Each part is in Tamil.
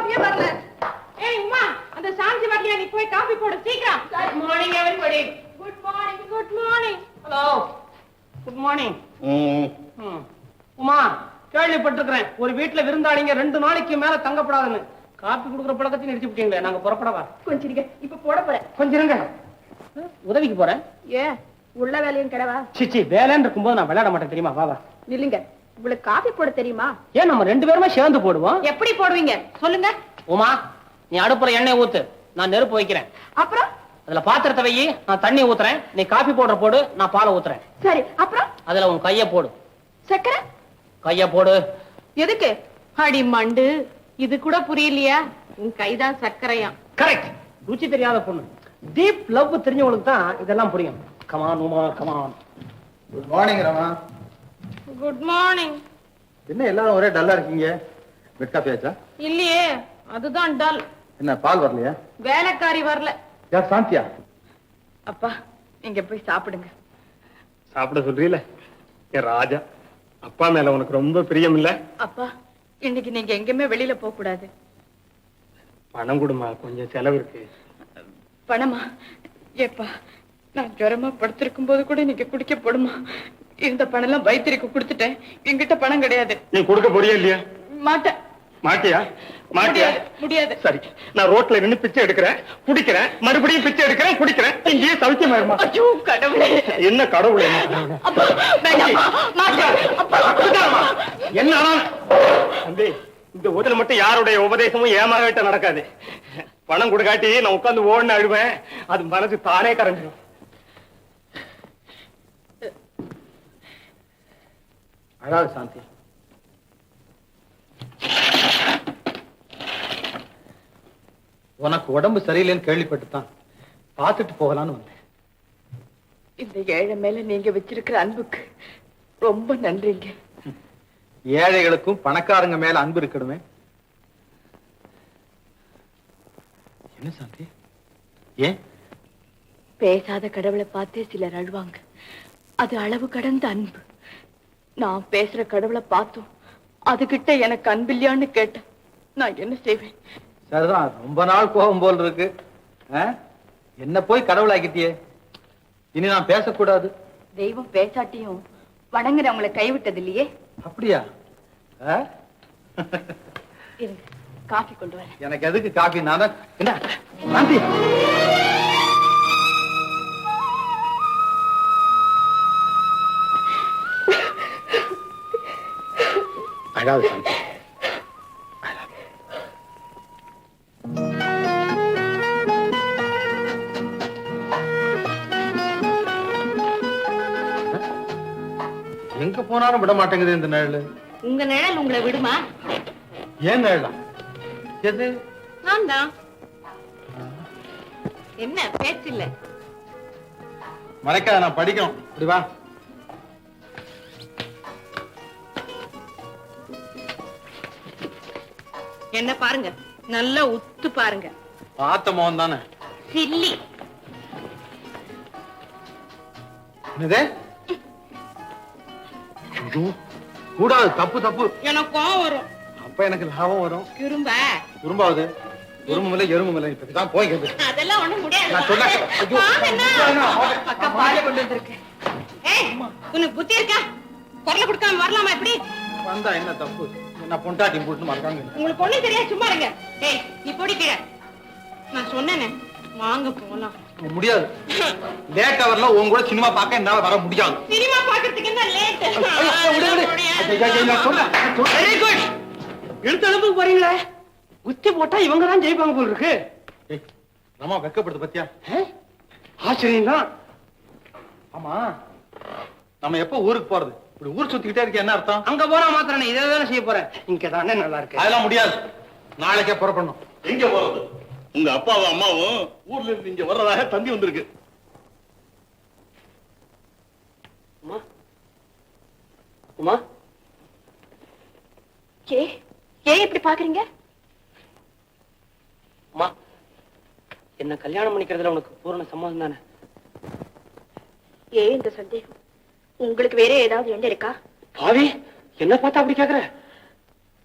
காஃபியே வரல. ஏய் உமா, அந்த சாந்தி வரலையா? நீ போய் காஃபி போடு சீக்கிரம். Good morning everybody. Good morning. Good morning. Hello. Good morning. Uma, கேள்விப்பட்டிருக்கிறேன் ஒரு வீட்டுல விருந்தாளிங்க 2 நாளைக்கு மேல தங்கப்படாதுன்னு. காப்பி குடுக்குற பழக்கத்தையும் நிறுத்தி விட்டீங்களே, நாங்க புறப்படவா? கொஞ்சம் இருங்க, இப்ப போட போறேன். கொஞ்சம் இருங்க, உதவிக்கு போறேன். ஏன் உள்ள வேலையும் கிடவா? சிச்சி, வேலைன்னு இருக்கும்போது நான் விளையாட மாட்டேன் தெரியுமா? வா. நில்லுங்க, உங்களுக்கு காபி போட தெரியுமா? ஏன் நம்ம 2 பேருமே சேர்ந்து போடுவோம். எப்படி போடுவீங்க சொல்லுங்க. உமா, நீ அடுப்புற எண்ணெய் ஊத்து, நான் நெருப்பு வைக்கிறேன். அப்புறம் அதுல பாத்திரத்தை வை, நான் தண்ணி ஊத்துறேன். நீ காபி போடுற போடு, நான் பாலை ஊத்துறேன். சரி, அப்புறம் அதுல உன் கைய போடு. சக்கரை கைய போடு. எதுக்கு? அடி மண்டு, இது கூட புரியலையா? உன் கைதான் சக்கரையா? கரெக்ட். ருச்சி தெரியாத பொண்ணு. டீப் லவ் தெரிஞ்சவங்களுக்கு தான் இதெல்லாம் புரியும். Come on Uma, come on. Good morning Rama. Good morning. என்ன எல்லாரும் ஒரே டல்லா இருக்கீங்க? பெட் காஃபி ஆச்சா? இல்லையே, அதுதான் டல். என்ன பால் வரலையா? வேலைக்காரி வரல. யார், சாந்தியா? அப்பா, நீங்க போய் சாப்பிடுங்க. சாப்பிட சொல்றீல? என் ராஜா, அப்பா மேல உனக்கு ரொம்ப பிரியம் இல்ல? அப்பா, இன்னைக்கு நீங்க எங்கேயுமே வெளியில போக கூடாது. பணம் கொடுமா, கொஞ்சம் செலவு இருக்கு. பணமா? ஏப்பா, நான் ஜுரமா படுத்திருக்கும் போது கூட நீங்க குடிக்க போடுமா? இந்த பணம் எல்லாம் வைத்தியருக்கு கொடுத்துட்டேன். என்கிட்ட பணம் கிடையாது. நீ கொடுக்க போறியா இல்லையா? மாட்டேன். மாட்டியா? மாட்டியா? முடியாது. சரி, நான் ரோட்ல நின்னு பிச்சை எடுக்கிறேன், குடிக்கிறேன், மறுபடியும் பிச்சை எடுக்கிறேன், குடிக்கிறேன். இங்கேயே சௌக்கியமாயிருமா? ஐயோ கடவுளே. என்ன கடவுளே? என்ன தம்பி, இந்த ஊர்ல மட்டும் யாருடைய உபதேசமும் ஏமாகிட்ட நடக்காது. பணம் கொடுக்காட்டி நான் உட்கார்ந்து ஓடுன்னு அழுவேன், அது மனசு தானே கரைஞ்சிடும். அழாது சாந்தி. உனக்கு உடம்பு சரியில்லைன்னு கேள்விப்பட்டுதான் பார்த்துட்டு போகலான்னு வந்தேன். இந்த ஏழை மேல நீங்க வச்சிருக்கிற அன்புக்கு ரொம்ப நன்றிங்க. ஏழைகளுக்கும் பணக்காரங்க மேல அன்பு இருக்கணுமே. என்ன சாந்தி, ஏன்? பேசாத கடவுளை பார்த்தே சிலர் அழுவாங்க. அது அளவு கடந்த அன்பு. நான் பேசுற கடவுளை பார்த்தோம், அதுகிட்ட எனக்கு அன்பில்லையான்னு கேட்டேன். நான் என்ன செய்வேன்? சரிதான், ரொம்ப நாள் கோபம் போல் இருக்கு. என்ன போய் கடவுளாக்கிட்டியே. இனி நான் பேசக்கூடாது. தெய்வம் பேசாட்டியும் வணங்குறவங்களை கைவிட்டது இல்லையே. அப்படியா? இருங்க, காஃபி கொண்டு வரேன். எனக்கு எதுக்கு காஃபி? நான் தான். என்ன சாந்தி, அழாது சாந்தி. எங்க போனாலும் விட மாட்டேங்குது இந்த நிழல். உங்க நிழல் உங்களை விடுமா? ஏன் நிழல்? எது? நான் தான். என்ன பேச்சு இல்ல? மறைக்காத, நான் படிக்கணும். இப்படி வா. என்ன பாருங்க, நல்லா உத்து பாருங்க. பார்த்த மோகன் தானே. சில்லி. என்னது? கூடாது, தப்பு தப்பு. எனக்கும் வரும். அப்ப எனக்கு லாபம் வரும். திரும்ப உரும்பாவது. உருமும் இல்லை, எறும்பும் இல்லை. இப்பதான் போய்கிறது. அதெல்லாம் ஒண்ணும் முடியாது. நான் சொன்னேன். அக்கா பாலை கொண்டு வந்திருக்கேன். ஏய், உனக்கு புத்தி இருக்கா? குரல கொடுக்காம வரலாமா? எப்படி வந்தா என்ன தப்பு? என்ன பொண்டாட்டி போட்டு மறக்காங்க. உங்களுக்கு ஒண்ணும் தெரியாது, சும்மா இருங்க. ஏய், நீ போடி கீழே. நான் சொன்னேனே, வாங்க போலாம். முடியாது. லேட் அவர்ல உங்க கூட சினிமா பார்க்க என்னால வர முடியாது. சினிமா பாக்குறதுக்கு என்ன லேட்? Very good. எடுத்த அளவுக்கு போறீங்களே. குத்தி போட்டா இவங்க தான் ஜெயிப்பாங்க போல இருக்கு. நம்ம வெக்கப்படுது பத்தியா? ஆச்சரியம் தான். ஆமா, நம்ம எப்ப ஊருக்கு போறது? இப்படி ஊர் சுத்திக்கிட்டே இருக்க என்ன அர்த்தம்? அங்க போனா மாத்திரம் இதை தானே செய்ய போறேன். இங்க தானே நல்லா இருக்கு. அதெல்லாம் முடியாது. நாளைக்கே புறப்படணும். எங்க போறது? உங்க அப்பாவும் அம்மாவும் ஊர்ல இருந்து இங்க வர்றதாக தந்தி வந்திருக்கு. உமா, உமா, ஏன் இப்படி பாக்குறீங்க? உமா, என்ன கல்யாணம் பண்ணிக்கிறதுல உனக்கு பூரண சம்மதம் தானே? ஏன் இந்த சந்தேகம்? உங்களுக்கு வேற ஏதாவது எண்ணம் இருக்கா? பாவி, என்ன பார்த்தா அப்படி கேக்குற?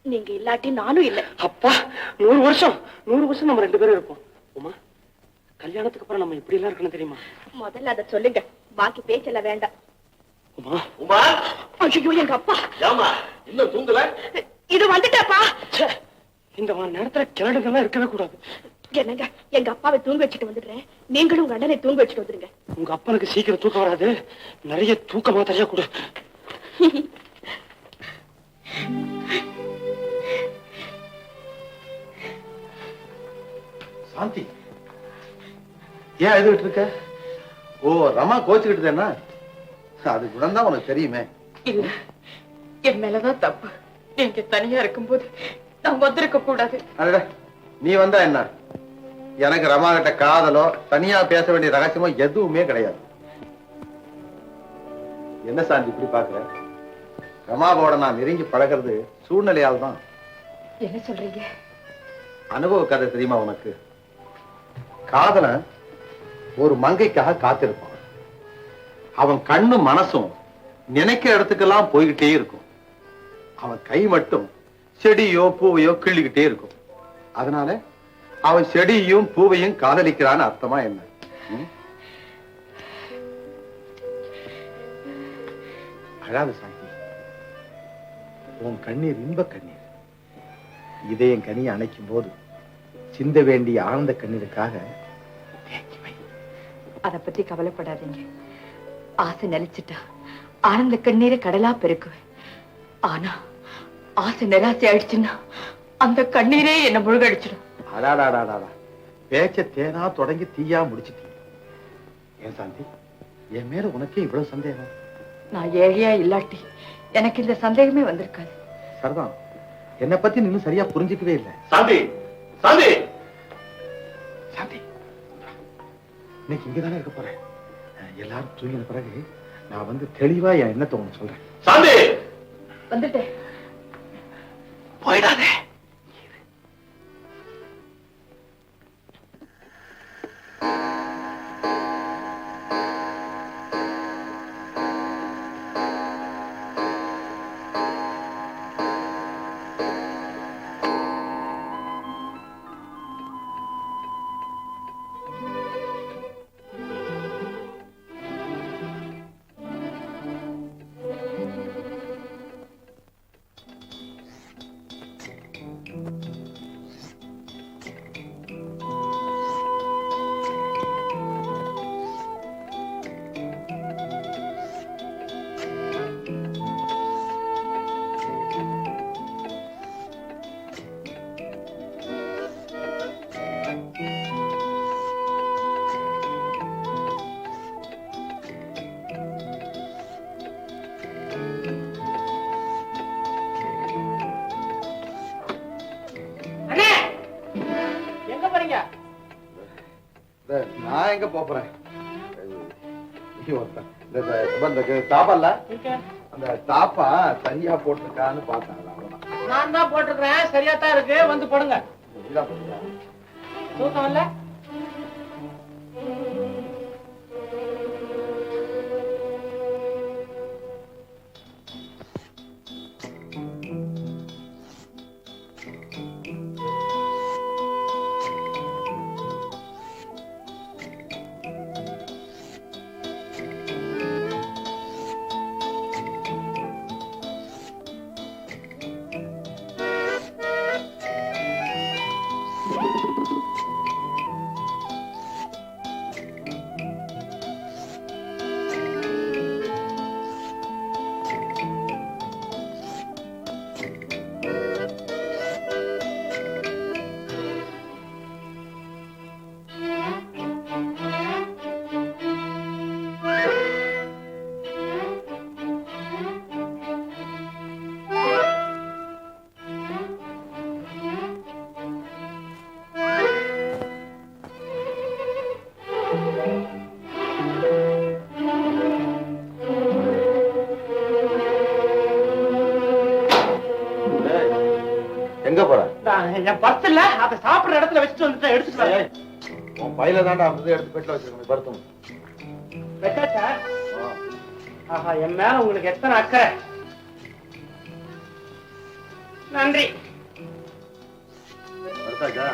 நீங்க இல்லாட்டி நானும் இல்லை. அப்பா 100 வருஷம் நம்ம 2 பேரும் இருப்போம். உமா, கல்யாணத்துக்கு அப்புறம் நம்ம இப்படி எல்லாம் இருக்கணும் தெரியுமா? முதல்ல அதை சொல்லுங்க, பாக்கி பேச்செல்லாம் வேண்டாம். உமா, ஐயோ, எங்க அப்பா இன்னும் தூங்கல? இது வந்துட்டாப்பா. இந்த நேரத்துல கிளடுங்கெல்லாம் இருக்கவே கூடாது. என்னங்க, எங்க அப்பாவை தூங்க வச்சுட்டு வந்துடுறேன், நீங்களும் உங்க அண்ணனை தூங்க வச்சுட்டு வந்துருங்க. உங்க அப்பனுக்கு சீக்கிரம் தூக்கம் வராது, நிறைய தூக்க மாத்திரையா கொடு. சாந்தி, ஏன் அழுதுகிட்டு இருக்க? ஓ, ரமா கோச்சுக்கிட்டு என்ன? அது குணம்தான் உனக்கு தெரியுமே. இல்ல, என் மேலதான் தப்பு. நீங்க தனியா இருக்கும்போது நான் வந்திருக்க கூடாது. நீ வந்தா என்ன? எனக்கு ரமா கிட்ட காதலோ தனியா பேச வேண்டிய ரகசியமோ எதுவுமே கிடையாது. என்ன சாந்தி இப்படி பாக்குற? ரமாவோட நான் நெருங்கி பழகிறது சூழ்நிலையால் தான். என்ன சொல்றீங்க? அனுபவ கதை தெரியுமா உனக்கு? காதலன் ஒரு மங்கைக்காக காத்திருப்பான். அவன் கண்ணு மனசும் நினைக்கிற இடத்துக்கெல்லாம் போய்கிட்டே இருக்கும். அவன் கை மட்டும் செடியோ பூவையோ கிள்ளிக்கிட்டே இருக்கும். அதனால அவன் செடியையும் பூவையும் காதலிக்கிறான்னு அர்த்தமா என்ன? அழாத சாந்தி, உன் கண்ணீர் இன்ப கண்ணீர். இதயம் கனியை அணைக்கும் போது சிந்த வேண்டிய ஆனந்த கண்ணீருக்காக அத பத்தி கவலைப்படாதீங்க. ஆசை நிலைச்சிட்டா ஆனந்த கண்ணீரை கடலா பெருக்குவேன். ஆனா ஆசை நிராசை ஆயிடுச்சுன்னா அந்த கண்ணீரே என்ன முழுகடிச்சிடும். அடாடாடாடா, பேச்ச தேனா தொடங்கி தீயா முடிச்சிட்டீங்க. ஏன் சாந்தி, என் மேல உனக்கே இவ்வளவு சந்தேகம்? நான் ஏழையா இல்லாட்டி எனக்கு இந்த சந்தேகமே வந்திருக்காது. சரிதான், என்னை பத்தி நீ சரியா புரிஞ்சுக்கவே இல்லை. சாந்தி, சாந்தி, சாந்தி, இன்னைக்கு இங்கதானே இருக்க போறேன். எல்லாரும் தூங்கின பிறகு நான் வந்து தெளிவா என் எண்ணத்தை உனக்கு சொல்றேன். சாந்தி, வந்துட்டேன். போயிடாதே. நான் எங்க போறேன்? தாப்பல்ல, அந்த தாப்பா சரியா போட்டிருக்கான்னு பார்த்தேன். நான் தான் போட்டிருக்கிறேன், சரியா தான் இருக்கு, வந்து போடுங்க. தூக்கம் இல்ல? எங்க போற? என் பர்ஸ் இல்ல, அதை சாப்பிடுற இடத்துல வச்சுட்டு வந்துட்டு எடுத்துட்டு வரேன். உன் பையில தாண்டா எடுத்து பெட்ல வச்சிருக்கணும். பருத்தம் வெட்டாச்சா? ஆஹா, என் மேல உங்களுக்கு எத்தனை அக்கறை. நன்றி. வரட்டாக்கா?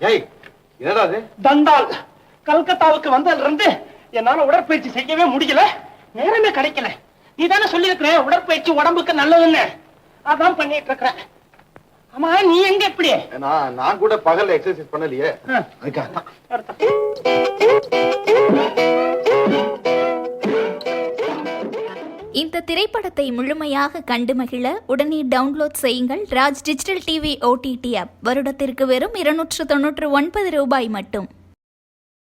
ஏய், என்னடா அது? தண்டால் கல்கத்தாவுக்கு வந்ததுல இருந்து என்னால உடற்பயிற்சி செய்யவே முடியல, நேரமே கிடைக்கல. நீ தானே சொல்லி இருக்கிற உடற்பயிற்சி உடம்புக்கு நல்லதுன்னு, அதான் பண்ணிட்டு இருக்கிறேன். ஆமா, நீ எங்க எப்படி? நான் கூட பகல்ல எக்ஸர்சைஸ் பண்ணலையே, அதுக்காக தான். இந்த திரைப்படத்தை முழுமையாக கண்டு மகிழ உடனே டவுன்லோட் செய்யுங்கள் Raj digital TV OTT app. வருடத்திற்கு வெறும் 299 ரூபாய் மட்டும்.